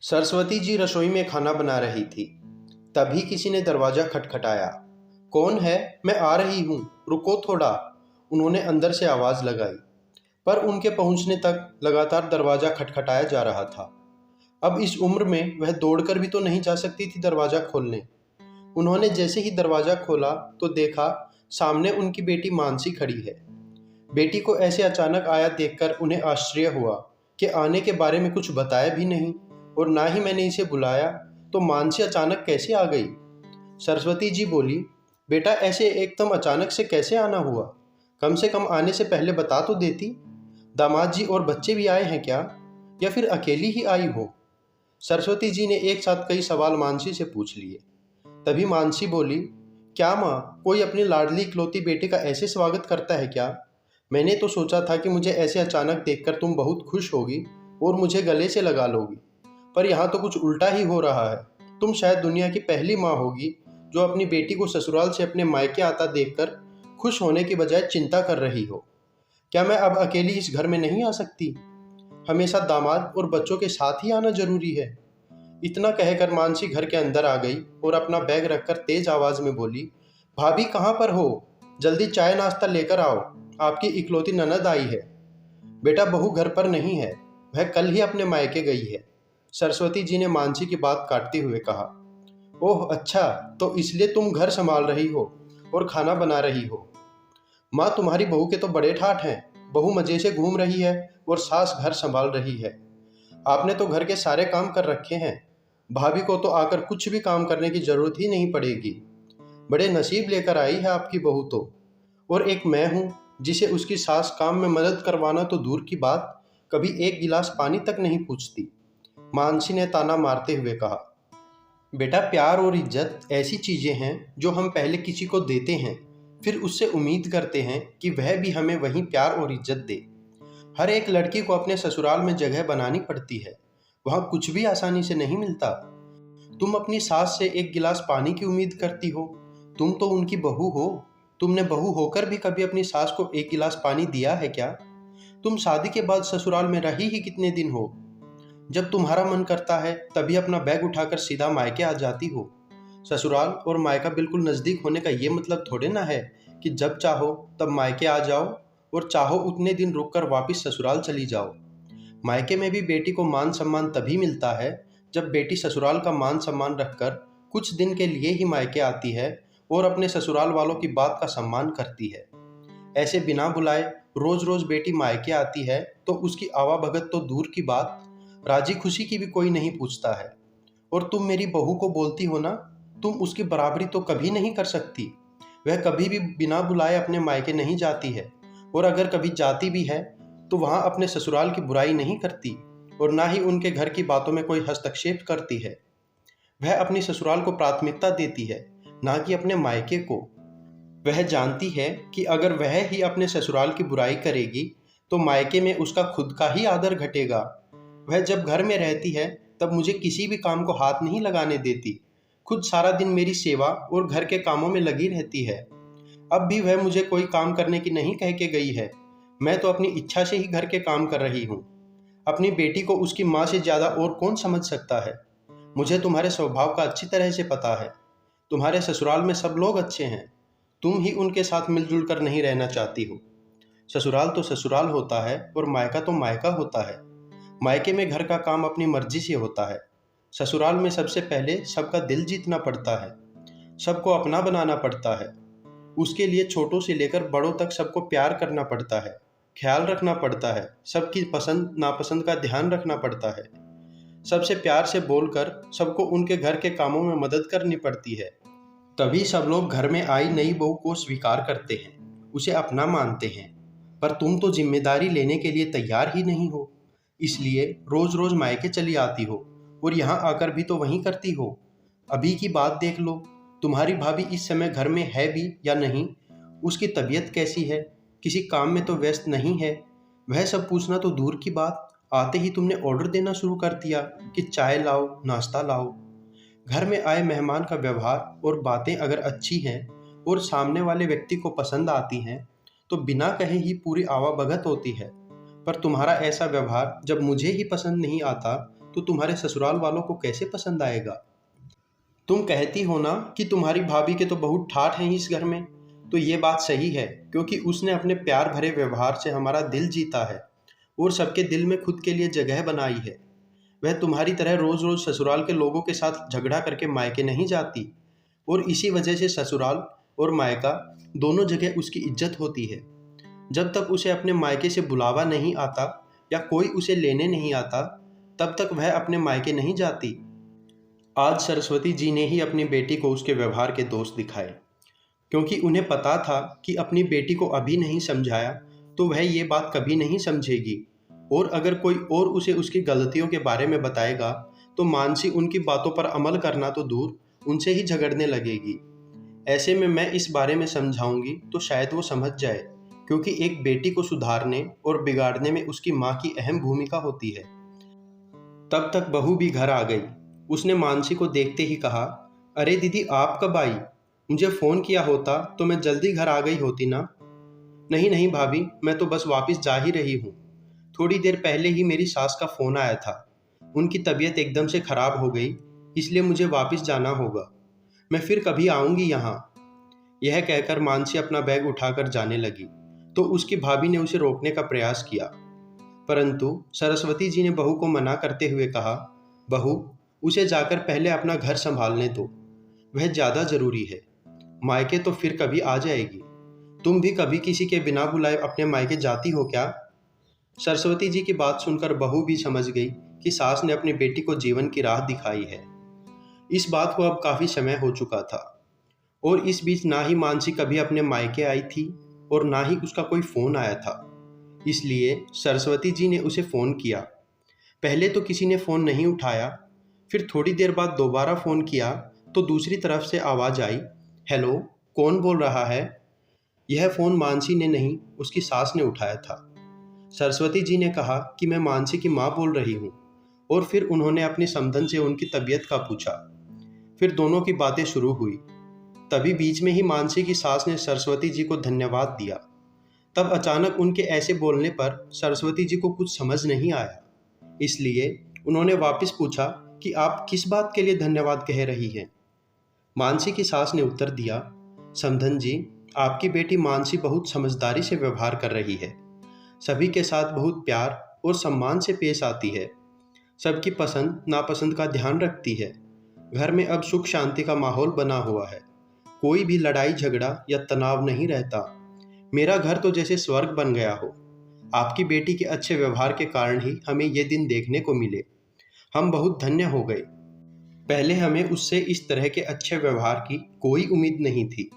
सरस्वती जी रसोई में खाना बना रही थी। तभी किसी ने दरवाजा खटखटाया। कौन है? मैं आ रही हूँ, रुको थोड़ा। उन्होंने अंदर से आवाज़ लगाई, पर उनके पहुँचने तक लगातार दरवाज़ा खटखटाया जा रहा था। अब इस उम्र में वह दौड़कर भी तो नहीं जा सकती थी दरवाज़ा खोलने। उन्होंने जैसे ही दरवाज़ा खोला तो देखा सामने उनकी बेटी मानसी खड़ी है। बेटी को ऐसे अचानक आया देखकर उन्हें आश्चर्य हुआ कि आने के बारे में कुछ बताया भी नहीं और ना ही मैंने इसे बुलाया, तो मानसी अचानक कैसे आ गई? सरस्वती जी बोली, बेटा ऐसे एकदम अचानक से कैसे आना हुआ? कम से कम आने से पहले बता तो देती। दामाद जी और बच्चे भी आए हैं क्या, या फिर अकेली ही आई हो? सरस्वती जी ने एक साथ कई सवाल मानसी से पूछ लिए। तभी मानसी बोली, क्या माँ, कोई अपनी लाडली इकलौती बेटे का ऐसे स्वागत करता है क्या? मैंने तो सोचा था कि मुझे ऐसे अचानक देखकर तुम बहुत खुश होगी और मुझे गले से लगा लोगी, पर यहाँ तो कुछ उल्टा ही हो रहा है। तुम शायद दुनिया की पहली माँ होगी जो अपनी बेटी को ससुराल से अपने मायके आता देखकर खुश होने की बजाय चिंता कर रही हो। क्या मैं अब अकेली इस घर में नहीं आ सकती? हमेशा दामाद और बच्चों के साथ ही आना जरूरी है? इतना कहकर मानसी घर के अंदर आ गई और अपना बैग रखकर तेज आवाज में बोली, भाभी कहाँ पर हो? जल्दी चाय नाश्ता लेकर आओ, आपकी इकलौती ननद आई है। बेटा बहू घर पर नहीं है, वह कल ही अपने मायके गई है। सरस्वती जी ने मानसी की बात काटते हुए कहा। ओह अच्छा, तो इसलिए तुम घर संभाल रही हो और खाना बना रही हो। माँ तुम्हारी बहू के तो बड़े ठाठ हैं। बहू मजे से घूम रही है और सास घर संभाल रही है। आपने तो घर के सारे काम कर रखे हैं। भाभी को तो आकर कुछ भी काम करने की जरूरत ही नहीं पड़ेगी। बड़े नसीब लेकर आई है आपकी बहू तो। और एक मैं हूँ जिसे उसकी सास काम में मदद करवाना तो दूर की बात, कभी एक गिलास पानी तक नहीं पूछती। मानसी ने ताना मारते हुए कहा। बेटा प्यार और इज्जत ऐसी चीजें हैं जो हम पहले किसी को देते हैं, फिर उससे उम्मीद करते हैं कि वह भी हमें वही प्यार और इज्जत दे। हर एक लड़की को अपने ससुराल में जगह बनानी पड़ती है। वहाँ कुछ भी आसानी से नहीं मिलता। तुम अपनी सास से एक गिलास पानी की उम्मीद करती हो? तुम तो उनकी बहू हो। तुमने बहू होकर भी कभी अपनी सास को एक गिलास पानी दिया है क्या? तुम शादी के बाद ससुराल में रही ही कितने दिन हो? जब तुम्हारा मन करता है तभी अपना बैग उठाकर सीधा मायके आ जाती हो। ससुराल और मायका बिल्कुल नज़दीक होने का ये मतलब थोड़े ना है कि जब चाहो तब मायके आ जाओ और चाहो उतने दिन रुककर वापस ससुराल चली जाओ। मायके में भी बेटी को मान सम्मान तभी मिलता है जब बेटी ससुराल का मान सम्मान रखकर कुछ दिन के लिए ही मायके आती है और अपने ससुराल वालों की बात का सम्मान करती है। ऐसे बिना बुलाए रोज रोज बेटी मायके आती है तो उसकी आवाभगत तो दूर की बात, राजी खुशी की भी कोई नहीं पूछता है। और तुम मेरी बहू को बोलती हो ना, तुम उसकी बराबरी तो कभी नहीं कर सकती। वह कभी भी बिना बुलाए अपने मायके नहीं जाती है, और अगर कभी जाती भी है तो वहाँ अपने ससुराल की बुराई नहीं करती और ना ही उनके घर की बातों में कोई हस्तक्षेप करती है। वह अपनी ससुराल को प्राथमिकता देती है, ना कि अपने मायके को। वह जानती है कि अगर वह ही अपने ससुराल की बुराई करेगी तो मायके में उसका खुद का ही आदर घटेगा। वह जब घर में रहती है तब मुझे किसी भी काम को हाथ नहीं लगाने देती। खुद सारा दिन मेरी सेवा और घर के कामों में लगी रहती है। अब भी वह मुझे कोई काम करने की नहीं कह के गई है। मैं तो अपनी इच्छा से ही घर के काम कर रही हूँ। अपनी बेटी को उसकी माँ से ज़्यादा और कौन समझ सकता है? मुझे तुम्हारे स्वभाव का अच्छी तरह से पता है। तुम्हारे ससुराल में सब लोग अच्छे हैं, तुम ही उनके साथ मिलजुल कर नहीं रहना चाहती हो। ससुराल तो ससुराल होता है और मायका तो मायका होता है। मायके में घर का काम अपनी मर्जी से होता है। ससुराल में सबसे पहले सबका दिल जीतना पड़ता है, सबको अपना बनाना पड़ता है। उसके लिए छोटों से लेकर बड़ों तक सबको प्यार करना पड़ता है, ख्याल रखना पड़ता है, सबकी पसंद नापसंद का ध्यान रखना पड़ता है। सबसे प्यार से बोलकर सबको उनके घर के कामों में मदद करनी पड़ती है। तभी सब लोग घर में आई नई बहू को स्वीकार करते हैं, उसे अपना मानते हैं। पर तुम तो जिम्मेदारी लेने के लिए तैयार ही नहीं हो, इसलिए रोज रोज मायके चली आती हो और यहाँ आकर भी तो वहीं करती हो। अभी की बात देख लो, तुम्हारी भाभी इस समय घर में है भी या नहीं, उसकी तबीयत कैसी है, किसी काम में तो व्यस्त नहीं है। वह सब पूछना तो दूर की बात, आते ही तुमने ऑर्डर देना शुरू कर दिया कि चाय लाओ, नाश्ता लाओ। घर में आए मेहमान का व्यवहार और बातें अगर अच्छी हैं और सामने वाले व्यक्ति को पसंद आती हैं तो बिना कहे ही पूरी आवाभगत होती है। पर तुम्हारा ऐसा व्यवहार जब मुझे ही पसंद नहीं आता तो तुम्हारे ससुराल वालों को कैसे पसंद आएगा। तुम कहती हो ना कि तुम्हारी भाभी के तो बहुत ठाठ हैं इस घर में, तो ये बात सही है, क्योंकि उसने अपने प्यार भरे व्यवहार से हमारा दिल जीता है और सबके दिल में खुद के लिए जगह बनाई है। वह तुम्हारी तरह रोज रोज ससुराल के लोगों के साथ झगड़ा करके मायके नहीं जाती, और इसी वजह से ससुराल और मायका दोनों जगह उसकी इज्जत होती है। जब तक उसे अपने मायके से बुलावा नहीं आता या कोई उसे लेने नहीं आता, तब तक वह अपने मायके नहीं जाती। आज सरस्वती जी ने ही अपनी बेटी को उसके व्यवहार के दोष दिखाए, क्योंकि उन्हें पता था कि अपनी बेटी को अभी नहीं समझाया तो वह ये बात कभी नहीं समझेगी, और अगर कोई और उसे उसकी गलतियों के बारे में बताएगा तो मानसी उनकी बातों पर अमल करना तो दूर, उनसे ही झगड़ने लगेगी। ऐसे में मैं इस बारे में समझाऊंगी तो शायद वो समझ जाए, क्योंकि एक बेटी को सुधारने और बिगाड़ने में उसकी माँ की अहम भूमिका होती है। तब तक बहू भी घर आ गई। उसने मानसी को देखते ही कहा, अरे दीदी आप कब आई? मुझे फ़ोन किया होता तो मैं जल्दी घर आ गई होती ना। नहीं नहीं भाभी, मैं तो बस वापस जा ही रही हूँ। थोड़ी देर पहले ही मेरी सास का फ़ोन आया था। उनकी तबीयत एकदम से ख़राब हो गई, इसलिए मुझे वापस जाना होगा। मैं फिर कभी आऊँगी यहाँ। यह कहकर मानसी अपना बैग उठाकर जाने लगी तो उसकी भाभी ने उसे रोकने का प्रयास किया, परंतु सरस्वती जी ने बहू को मना करते हुए कहा, बहू, उसे जाकर पहले अपना घर संभालने दो, वह ज़्यादा ज़रूरी है। मायके तो फिर कभी आ जाएगी। तुम भी कभी किसी के बिना बुलाए अपने मायके जाती हो क्या? सरस्वती जी की बात सुनकर बहू भी समझ गई कि सास ने अपनी बेटी को जीवन की राह दिखाई है। इस बात को अब काफ़ी समय हो चुका था, और इस बीच ना ही मानसी कभी अपने मायके आई थी और ना ही उसका कोई फ़ोन आया था। इसलिए सरस्वती जी ने उसे फ़ोन किया। पहले तो किसी ने फ़ोन नहीं उठाया, फिर थोड़ी देर बाद दोबारा फ़ोन किया तो दूसरी तरफ से आवाज़ आई, हेलो, कौन बोल रहा है? यह फ़ोन मानसी ने नहीं, उसकी सास ने उठाया था। सरस्वती जी ने कहा कि मैं मानसी की माँ बोल रही हूँ, और फिर उन्होंने अपनी समधन से उनकी तबीयत का पूछा। फिर दोनों की बातें शुरू हुई। तभी बीच में ही मानसी की सास ने सरस्वती जी को धन्यवाद दिया। तब अचानक उनके ऐसे बोलने पर सरस्वती जी को कुछ समझ नहीं आया, इसलिए उन्होंने वापस पूछा कि आप किस बात के लिए धन्यवाद कह रही हैं? मानसी की सास ने उत्तर दिया, समधन जी, आपकी बेटी मानसी बहुत समझदारी से व्यवहार कर रही है, सभी के साथ बहुत प्यार और सम्मान से पेश आती है, सबकी पसंद नापसंद का ध्यान रखती है। घर में अब सुख शांति का माहौल बना हुआ है, कोई भी लड़ाई झगड़ा या तनाव नहीं रहता। मेरा घर तो जैसे स्वर्ग बन गया हो। आपकी बेटी के अच्छे व्यवहार के कारण ही हमें ये दिन देखने को मिले। हम बहुत धन्य हो गए। पहले हमें उससे इस तरह के अच्छे व्यवहार की कोई उम्मीद नहीं थी,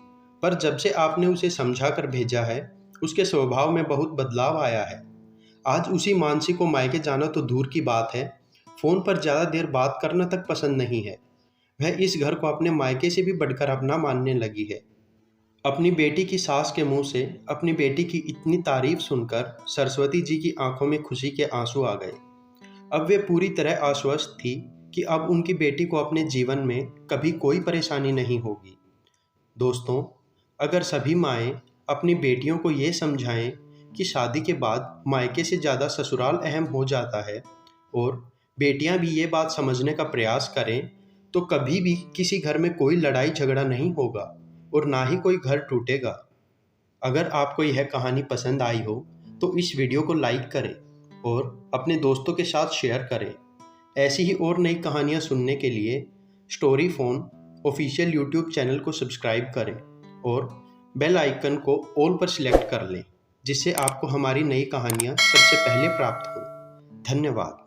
पर जब से आपने उसे समझा कर भेजा है, उसके स्वभाव में बहुत बदलाव आया है। आज उसी मानसी को मायके जाना तो दूर की बात है, फ़ोन पर ज़्यादा देर बात करना तक पसंद नहीं है। वह इस घर को अपने मायके से भी बढ़कर अपना मानने लगी है। अपनी बेटी की सास के मुंह से अपनी बेटी की इतनी तारीफ सुनकर सरस्वती जी की आंखों में खुशी के आंसू आ गए। अब वे पूरी तरह आश्वस्त थी कि अब उनकी बेटी को अपने जीवन में कभी कोई परेशानी नहीं होगी। दोस्तों, अगर सभी माएँ अपनी बेटियों को ये समझाएं कि शादी के बाद मायके से ज़्यादा ससुराल अहम हो जाता है, और बेटियां भी ये बात समझने का प्रयास करें, तो कभी भी किसी घर में कोई लड़ाई झगड़ा नहीं होगा और ना ही कोई घर टूटेगा। अगर आपको यह कहानी पसंद आई हो तो इस वीडियो को लाइक करें और अपने दोस्तों के साथ शेयर करें। ऐसी ही और नई कहानियाँ सुनने के लिए story phone official YouTube channel को सब्सक्राइब करें और बेल आइकन को ऑल पर सिलेक्ट कर लें, जिससे आपको हमारी नई कहानियाँ सबसे पहले प्राप्त हो। धन्यवाद।